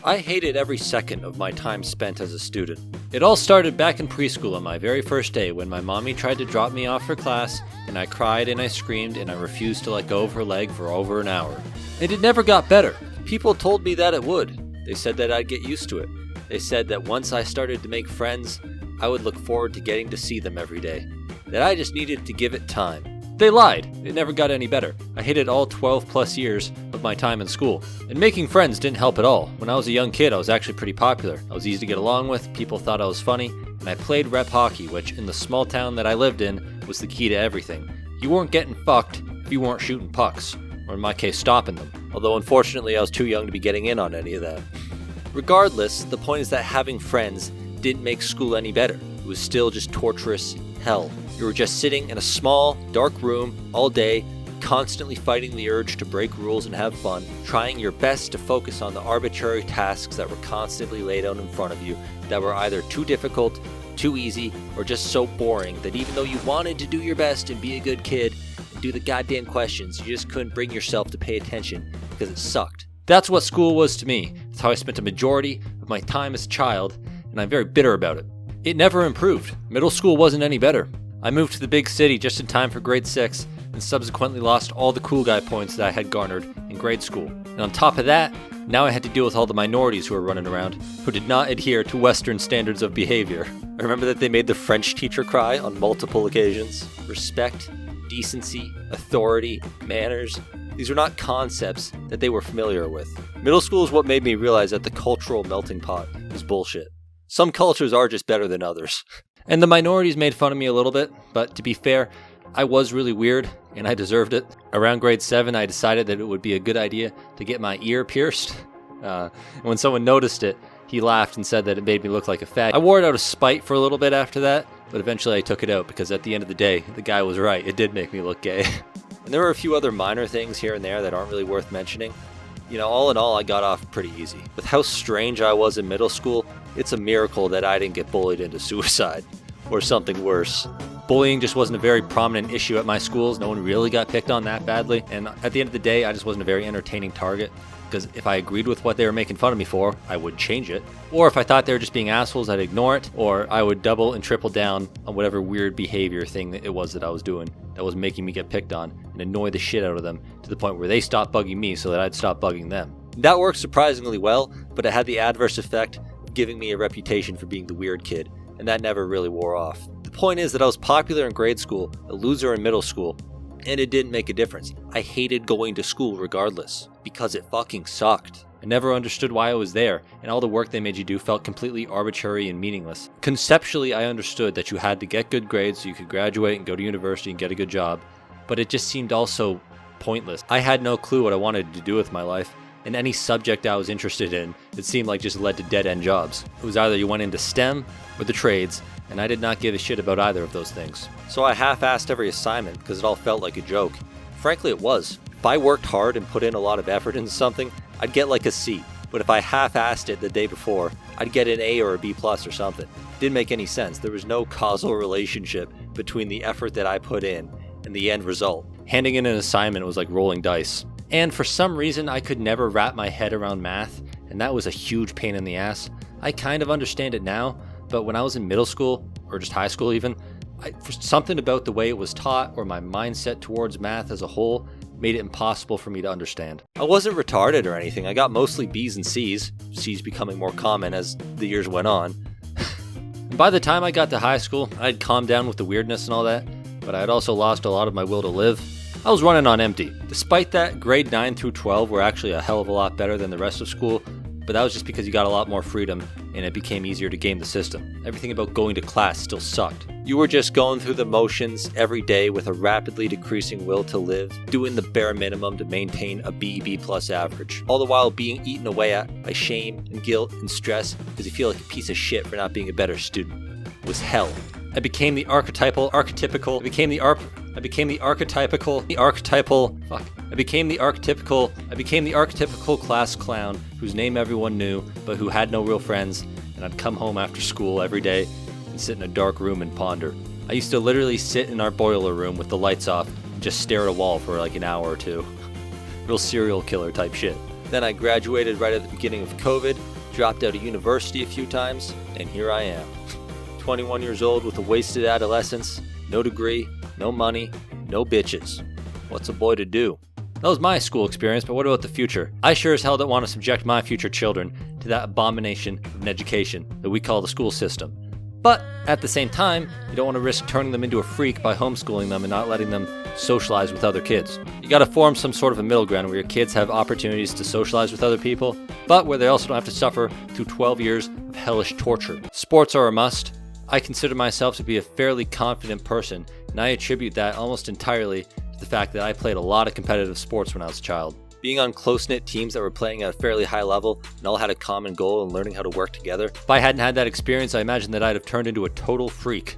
I hated every second of my time spent as a student. It all started back in preschool on my very first day when my mommy tried to drop me off for class, and I cried and I screamed and I refused to let go of her leg for over an hour. And it never got better. People told me that it would. They said that I'd get used to it. They said that once I started to make friends, I would look forward to getting to see them every day. That I just needed to give it time. They lied. It never got any better. I hated all 12 plus years of my time in school. And making friends didn't help at all. When I was a young kid, I was actually pretty popular. I was easy to get along with, people thought I was funny, and I played rep hockey, which in the small town that I lived in was the key to everything. You weren't getting fucked if you weren't shooting pucks, or in my case stopping them. Although unfortunately I was too young to be getting in on any of that. Regardless, the point is that having friends didn't make school any better. It was still just torturous hell. You were just sitting in a small, dark room all day, constantly fighting the urge to break rules and have fun, trying your best to focus on the arbitrary tasks that were constantly laid out in front of you that were either too difficult, too easy, or just so boring that even though you wanted to do your best and be a good kid and do the goddamn questions, you just couldn't bring yourself to pay attention because it sucked. That's what school was to me. That's how I spent a majority of my time as a child, and I'm very bitter about it. It never improved. Middle school wasn't any better. I moved to the big city just in time for grade 6 and subsequently lost all the cool guy points that I had garnered in grade school. And on top of that, now I had to deal with all the minorities who were running around who did not adhere to Western standards of behavior. I remember that they made the French teacher cry on multiple occasions. Respect, decency, authority, manners. These were not concepts that they were familiar with. Middle school is what made me realize that the cultural melting pot is bullshit. Some cultures are just better than others. And the minorities made fun of me a little bit, but to be fair, I was really weird, and I deserved it. Around grade 7, I decided that it would be a good idea to get my ear pierced. When someone noticed it, he laughed and said that it made me look like a fag. I wore it out of spite for a little bit after that, but eventually I took it out because at the end of the day, the guy was right. It did make me look gay. And there were a few other minor things here and there that aren't really worth mentioning. You know, all in all, I got off pretty easy. With how strange I was in middle school, it's a miracle that I didn't get bullied into suicide, or something worse. Bullying just wasn't a very prominent issue at my schools. No one really got picked on that badly, and at the end of the day, I just wasn't a very entertaining target, because if I agreed with what they were making fun of me for, I would change it. Or if I thought they were just being assholes, I'd ignore it, or I would double and triple down on whatever weird behavior thing it was that I was doing that was making me get picked on, and annoy the shit out of them to the point where they stopped bugging me so that I'd stop bugging them. That worked surprisingly well, but it had the adverse effect of giving me a reputation for being the weird kid, and that never really wore off. The point is that I was popular in grade school, a loser in middle school, and it didn't make a difference. I hated going to school regardless, because it fucking sucked. I never understood why I was there, and all the work they made you do felt completely arbitrary and meaningless. Conceptually, I understood that you had to get good grades so you could graduate and go to university and get a good job, but it just seemed also pointless. I had no clue what I wanted to do with my life, and any subject I was interested in, it seemed like just led to dead-end jobs. It was either you went into STEM or the trades, and I did not give a shit about either of those things. So I half-assed every assignment because it all felt like a joke. Frankly, it was. If I worked hard and put in a lot of effort into something, I'd get like a C. But if I half-assed it the day before, I'd get an A or a B+ or something. Didn't make any sense. There was no causal relationship between the effort that I put in and the end result. Handing in an assignment was like rolling dice. And for some reason, I could never wrap my head around math, and that was a huge pain in the ass. I kind of understand it now, but when I was in middle school, or just high school even, for something about the way it was taught or my mindset towards math as a whole made it impossible for me to understand. I wasn't retarded or anything. I got mostly B's and C's, C's becoming more common as the years went on. And by the time I got to high school, I'd calmed down with the weirdness and all that, but I'd also lost a lot of my will to live. I was running on empty. Despite that, grade 9 through 12 were actually a hell of a lot better than the rest of school, but that was just because you got a lot more freedom and it became easier to game the system. Everything about going to class still sucked. You were just going through the motions every day with a rapidly decreasing will to live, doing the bare minimum to maintain a B+ average, all the while being eaten away at by shame and guilt and stress because you feel like a piece of shit for not being a better student. It was hell. I became the archetypical class clown whose name everyone knew, but who had no real friends, and I'd come home after school every day and sit in a dark room and ponder. I used to literally sit in our boiler room with the lights off and just stare at a wall for like an hour or two. Real serial killer type shit. Then I graduated right at the beginning of COVID, dropped out of university a few times, and here I am. 21 years old with a wasted adolescence, no degree, no money, no bitches. What's a boy to do? That was my school experience, but what about the future? I sure as hell don't want to subject my future children to that abomination of an education that we call the school system. But at the same time, you don't want to risk turning them into a freak by homeschooling them and not letting them socialize with other kids. You gotta form some sort of a middle ground where your kids have opportunities to socialize with other people, but where they also don't have to suffer through 12 years of hellish torture. Sports are a must. I consider myself to be a fairly confident person, and I attribute that almost entirely to the fact that I played a lot of competitive sports when I was a child. Being on close-knit teams that were playing at a fairly high level and all had a common goal and learning how to work together. If I hadn't had that experience, I imagine that I'd have turned into a total freak.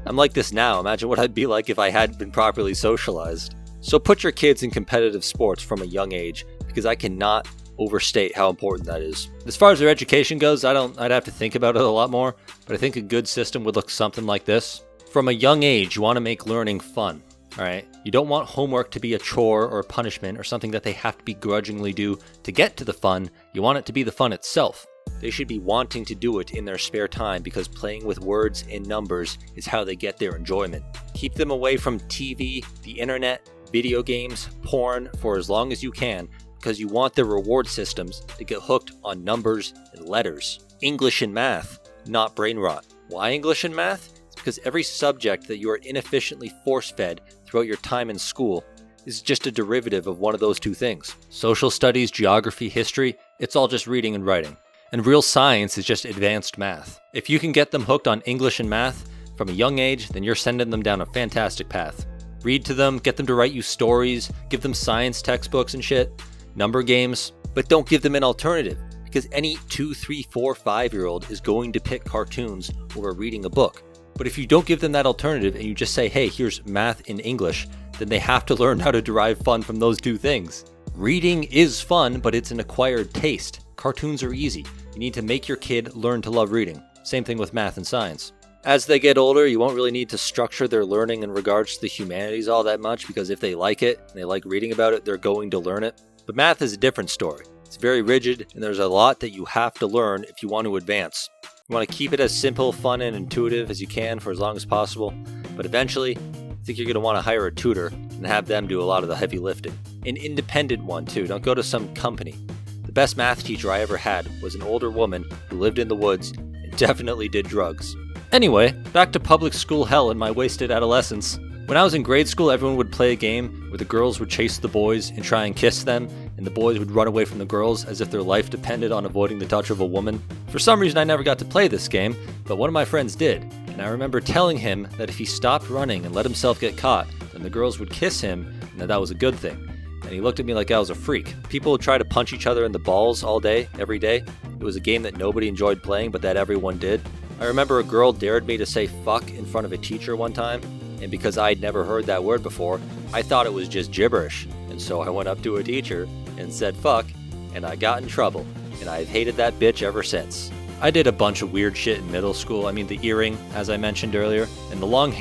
I'm like this now. Imagine what I'd be like if I hadn't been properly socialized. So put your kids in competitive sports from a young age, because I cannot overstate how important that is. As far as their education goes, I'd have to think about it a lot more, but I think a good system would look something like this. From a young age, you want to make learning fun. Alright, you don't want homework to be a chore or a punishment or something that they have to begrudgingly do to get to the fun. You want it to be the fun itself. They should be wanting to do it in their spare time, because playing with words and numbers is how they get their enjoyment. Keep them away from TV, the internet, video games, porn for as long as you can, because you want their reward systems to get hooked on numbers and letters. English and math, not brain rot. Why English and math? Because every subject that you are inefficiently force-fed throughout your time in school is just a derivative of one of those two things. Social studies, geography, history, it's all just reading and writing. And real science is just advanced math. If you can get them hooked on English and math from a young age, then you're sending them down a fantastic path. Read to them, get them to write you stories, give them science textbooks and shit, number games, but don't give them an alternative, because any 2, 3, 4, 5-year-old is going to pick cartoons over reading a book. But if you don't give them that alternative and you just say, hey, here's math and English, then they have to learn how to derive fun from those two things. Reading is fun, but it's an acquired taste. Cartoons are easy. You need to make your kid learn to love reading. Same thing with math and science. As they get older, you won't really need to structure their learning in regards to the humanities all that much, because if they like it and they like reading about it, they're going to learn it. But math is a different story. It's very rigid, and there's a lot that you have to learn if you want to advance. You want to keep it as simple, fun, and intuitive as you can for as long as possible, but eventually, I think you're going to want to hire a tutor and have them do a lot of the heavy lifting. An independent one, too. Don't go to some company. The best math teacher I ever had was an older woman who lived in the woods and definitely did drugs. Anyway, back to public school hell in my wasted adolescence. When I was in grade school, everyone would play a game where the girls would chase the boys and try and kiss them, and the boys would run away from the girls as if their life depended on avoiding the touch of a woman. For some reason, I never got to play this game, but one of my friends did, and I remember telling him that if he stopped running and let himself get caught, then the girls would kiss him, and that was a good thing. And he looked at me like I was a freak. People would try to punch each other in the balls all day, every day. It was a game that nobody enjoyed playing, but that everyone did. I remember a girl dared me to say fuck in front of a teacher one time, and because I'd never heard that word before, I thought it was just gibberish. And so I went up to a teacher and said fuck, and I got in trouble, and I've hated that bitch ever since. I did a bunch of weird shit in middle school. I mean, the earring, as I mentioned earlier, and the long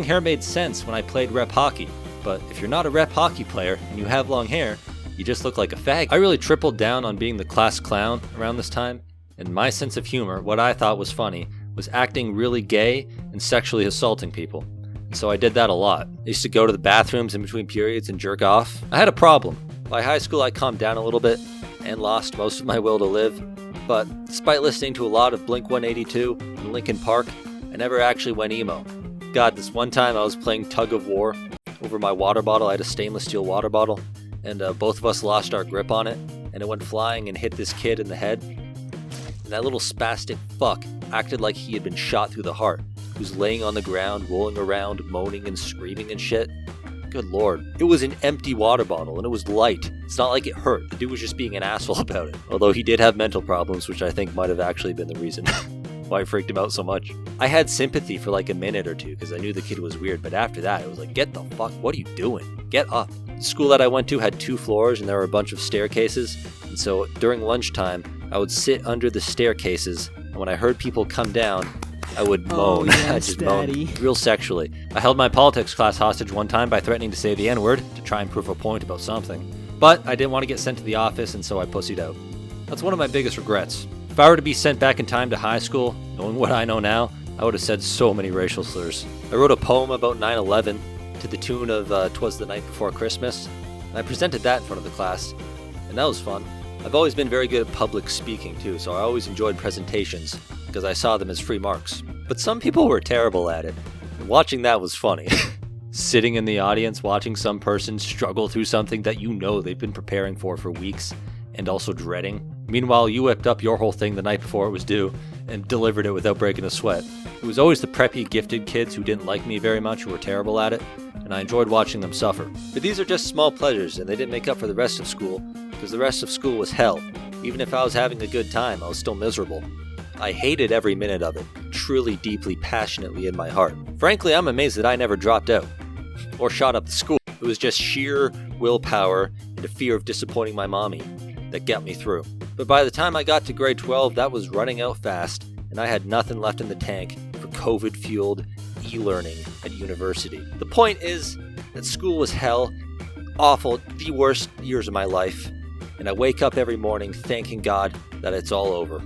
hair made sense when I played rep hockey. But if you're not a rep hockey player and you have long hair, you just look like a fag. I really tripled down on being the class clown around this time, and my sense of humor, what I thought was funny, was acting really gay and sexually assaulting people. And so I did that a lot. I used to go to the bathrooms in between periods and jerk off. I had a problem. By high school, I calmed down a little bit and lost most of my will to live. But despite listening to a lot of Blink-182 and Linkin Park, I never actually went emo. God, this one time I was playing tug of war over my water bottle. I had a stainless steel water bottle, and both of us lost our grip on it, and it went flying and hit this kid in the head. And that little spastic fuck acted like he had been shot through the heart. He was laying on the ground, rolling around, moaning and screaming and shit. Good lord. It was an empty water bottle, and it was light. It's not like it hurt. The dude was just being an asshole about it. Although he did have mental problems, which I think might have actually been the reason why I freaked him out so much. I had sympathy for like a minute or two, because I knew the kid was weird, but after that, it was like, get the fuck, what are you doing? Get up. The school that I went to had 2 floors, and there were a bunch of staircases, and so during lunchtime, I would sit under the staircases, and when I heard people come down, I would moan. Oh, yes, I just Daddy. moaned real sexually. I held my politics class hostage one time by threatening to say the N-word to try and prove a point about something. But I didn't want to get sent to the office, and so I pussied out. That's one of my biggest regrets. If I were to be sent back in time to high school, knowing what I know now, I would have said so many racial slurs. I wrote a poem about 9/11 to the tune of 'Twas the Night Before Christmas, and I presented that in front of the class, and that was fun. I've always been very good at public speaking too, so I always enjoyed presentations because I saw them as free marks. But some people were terrible at it, and watching that was funny. Sitting in the audience watching some person struggle through something that you know they've been preparing for weeks and also dreading. Meanwhile, you whipped up your whole thing the night before it was due and delivered it without breaking a sweat. It was always the preppy, gifted kids who didn't like me very much who were terrible at it, and I enjoyed watching them suffer. But these are just small pleasures, and they didn't make up for the rest of school, because the rest of school was hell. Even if I was having a good time, I was still miserable. I hated every minute of it, truly, deeply, passionately in my heart. Frankly, I'm amazed that I never dropped out or shot up the school. It was just sheer willpower and a fear of disappointing my mommy that got me through. But by the time I got to grade 12, that was running out fast, and I had nothing left in the tank for COVID-fueled e-learning at university. The point is that school was hell, awful, the worst years of my life, and I wake up every morning thanking God that it's all over.